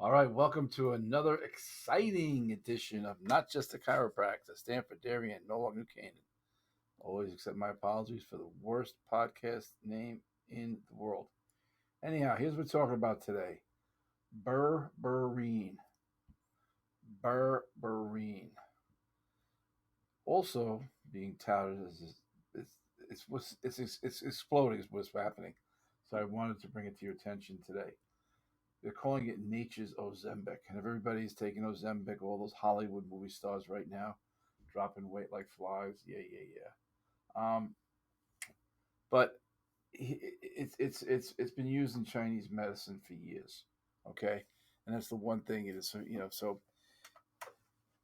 All right, welcome to another exciting edition of Not Just a Chiropractor, Stanford Dairy and Norwalk, New Canaan. Always accept my apologies for the worst podcast name in the world. Anyhow, here's what we're talking about today. Berberine. Berberine. Also being touted as it's exploding is what's happening. So I wanted to bring it to your attention today. They're calling it nature's Ozempic. And if everybody's taking Ozempic, all those Hollywood movie stars right now, dropping weight like flies. Yeah. But it's been used in Chinese medicine for years. Okay, and that's the one thing it is. So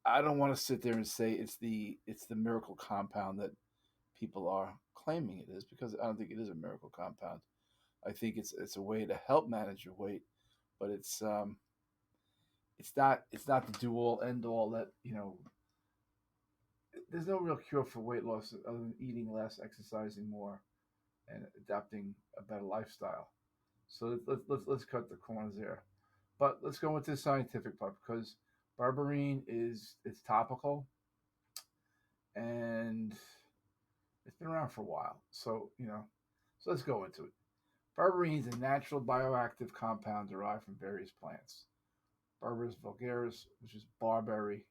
I don't want to sit there and say it's the miracle compound that people are claiming it is, because I don't think it is a miracle compound. I think it's a way to help manage your weight, but it's not the do all end all that there's no real cure for weight loss other than eating less, exercising more, and adapting a better lifestyle. So let's cut the corners there. But let's go into the scientific part, because berberine it's topical, and it's been around for a while. So let's go into it. Berberine is a natural bioactive compound derived from various plants. Berberis vulgaris, which is barberry,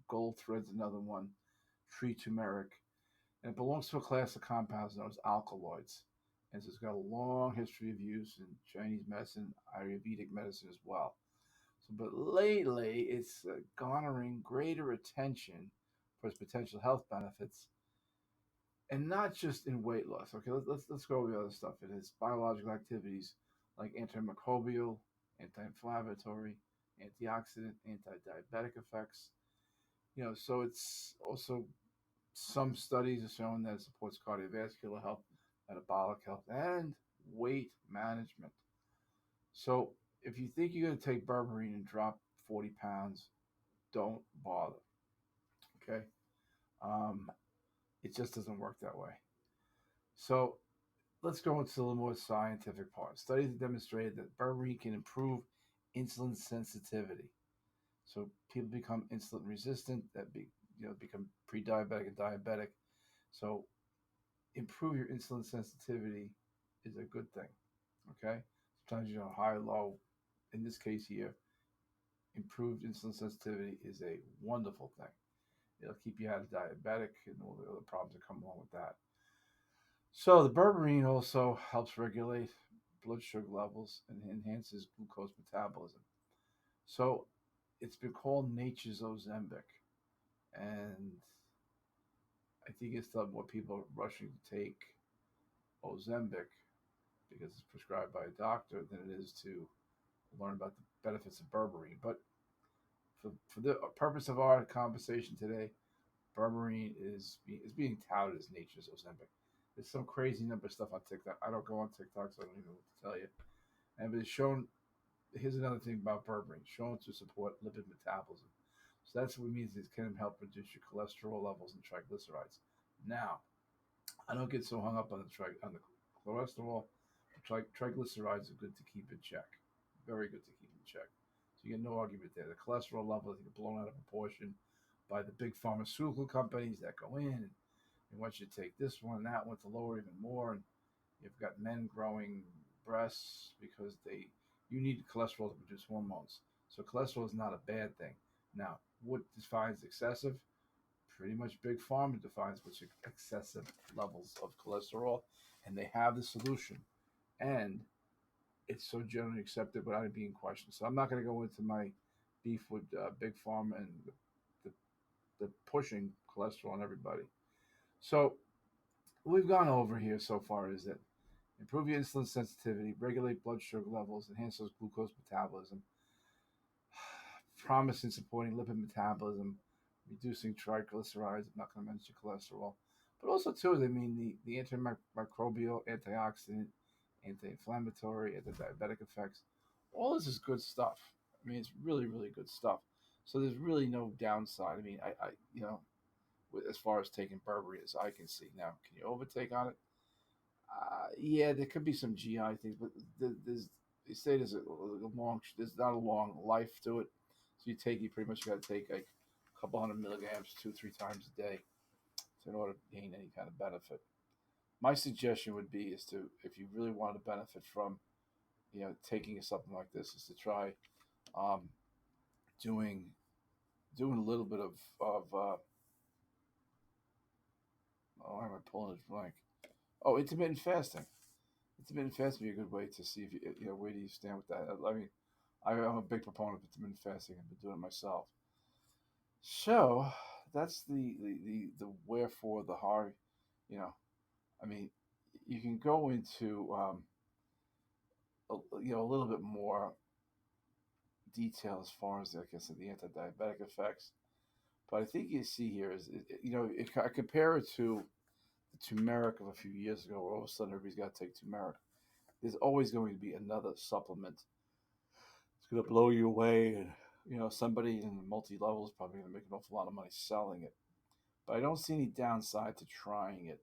gold thread's another one, tree turmeric, and it belongs to a class of compounds known as alkaloids. And so it's got a long history of use in Chinese medicine, Ayurvedic medicine as well. So, but lately, it's garnering greater attention for its potential health benefits, and not just in weight loss. Okay, let's go over the other stuff. It has biological activities like antimicrobial, anti-inflammatory, antioxidant, anti-diabetic effects. So it's also some studies have shown that it supports cardiovascular health, metabolic health, and weight management. So if you think you're going to take berberine and drop 40 pounds, don't bother. Okay, um, it just doesn't work that way. So let's go into a little more scientific part. Studies have demonstrated that berberine can improve insulin sensitivity. So people become insulin resistant, become pre-diabetic and diabetic. So improve your insulin sensitivity is a good thing. Okay, sometimes high, low. In this case here, improved insulin sensitivity is a wonderful thing. It'll keep you out of diabetic and all the other problems that come along with that. So the berberine also helps regulate blood sugar levels and enhances glucose metabolism. So it's been called nature's Ozempic, and I think it's that more people are rushing to take Ozempic because it's prescribed by a doctor than it is to learn about the benefits of berberine. But for the purpose of our conversation today, berberine is being touted as nature's Ozempic. There's some crazy number of stuff on TikTok. I don't go on TikTok, so I don't even know what to tell you. And it's shown. Here's another thing about berberine: shown to support lipid metabolism. So that's what it means. It can help reduce your cholesterol levels and triglycerides. Now, I don't get so hung up on the cholesterol. Triglycerides are good to keep in check. Very good to keep in check. So you get no argument there. The cholesterol levels get blown out of proportion by the big pharmaceutical companies that go in and want you to take this one and that one to lower even more. And you've got men growing breasts because you need cholesterol to produce hormones. So cholesterol is not a bad thing. Now, what defines excessive? Pretty much big pharma defines what's excessive levels of cholesterol, and they have the solution. And it's so generally accepted without it being questioned. So I'm not going to go into my beef with big pharma and the, the pushing cholesterol on everybody. So what we've gone over here so far is that improve your insulin sensitivity, regulate blood sugar levels, enhance those glucose metabolism, promise in supporting lipid metabolism, reducing triglycerides. I'm not going to mention cholesterol, but also too, the antimicrobial, antioxidant, anti-inflammatory, anti-diabetic effects. All this is good stuff. I mean, it's really, really good stuff. So there's really no downside. I mean, as far as taking berberine as I can see. Now, can you overtake on it? Yeah, there could be some GI things, but they say there's not a long life to it. So you pretty much got to take like a couple hundred milligrams 2, 3 times a day in order to gain any kind of benefit. My suggestion would be is to, if you really want to benefit from, taking something like this, is to try um, doing doing a little bit of why am I pulling this blank? Oh, intermittent fasting. Intermittent fasting would be a good way to see if where do you stand with that. I mean, I'm a big proponent of intermittent fasting. I've been doing it myself. So that's the wherefore the hard. You know, I mean, you can go into a little bit more detail as far as, like I said, the anti-diabetic effects. But I think you see here is, I compare it to the turmeric of a few years ago, where all of a sudden everybody's got to take turmeric. There's always going to be another supplement. It's going to blow you away, and somebody in the multi level is probably going to make an awful lot of money selling it. But I don't see any downside to trying it.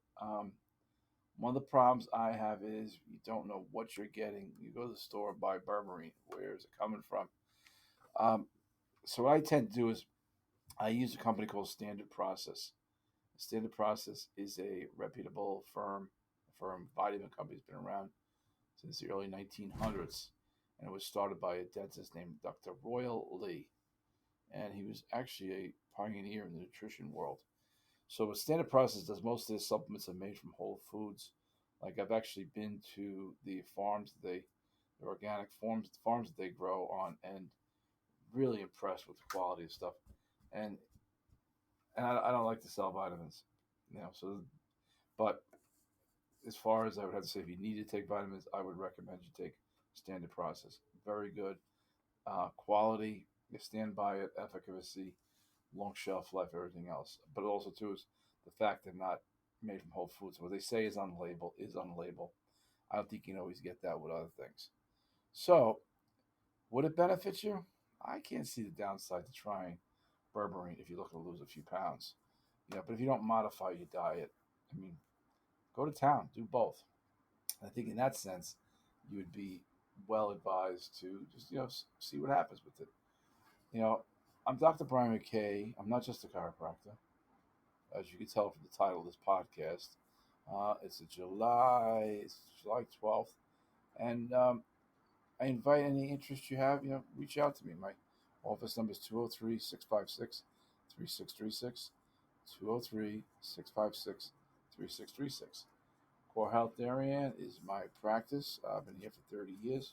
One of the problems I have is you don't know what you're getting. You go to the store, buy Berberine. Where is it coming from? Um, so what I tend to do is I use a company called Standard Process. Standard Process is a reputable vitamin company. Has been around since the early 1900s, and it was started by a dentist named Dr. Royal Lee, and he was actually a pioneer in the nutrition world. So what Standard Process does, most of the supplements are made from whole foods. Like, I've actually been to the farms the organic farms that they grow on, and really impressed with the quality of stuff. And I don't like to sell vitamins, So, but as far as I would have to say, if you need to take vitamins, I would recommend you take Standard Process. Very good quality. You stand by it, efficacy, long shelf life, everything else. But also too is the fact they're not made from whole foods. What they say is on label is on label. I don't think you can always get that with other things. So, would it benefit you? I can't see the downside to trying berberine if you're looking to lose a few pounds. But if you don't modify your diet, I mean, go to town, do both. I think in that sense, you would be well advised to just see what happens with it. You know, I'm Dr. Brian McKay. I'm not just a chiropractor, as you can tell from the title of this podcast. It's July 12th, and I invite any interest you have. Reach out to me. My office number is 203-656-3636. 203-656-3636. Core Health Darien is my practice. I've been here for 30 years,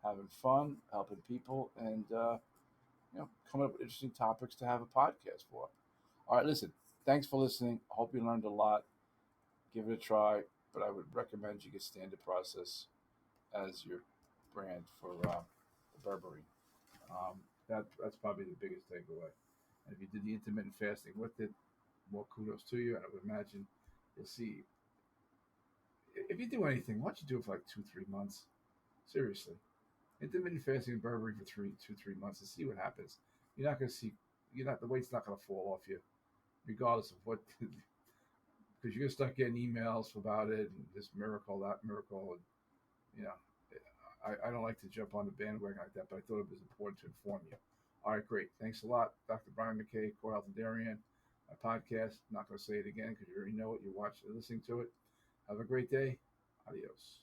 having fun, helping people, and coming up with interesting topics to have a podcast for. All right, listen. Thanks for listening. I hope you learned a lot. Give it a try, but I would recommend you get Standard Process as your brand for the Berberine. That's probably the biggest takeaway. And if you did the intermittent fasting with it, more kudos to you. And I would imagine you'll see. If you do anything, why don't you do it for like 2, 3 months? Seriously, intermittent fasting and Berberine for 2, 3 months and see what happens. You're not going to see. The weight's not going to fall off you, regardless of what. Because you're going to start getting emails about it and this miracle, that miracle, and you know, I don't like to jump on the bandwagon like that, but I thought it was important to inform you. All right, great. Thanks a lot, Dr. Brian McKay, Core Health and Darien, my podcast. I'm not going to say it again because you already know it. You're watching, listening to it. Have a great day. Adios.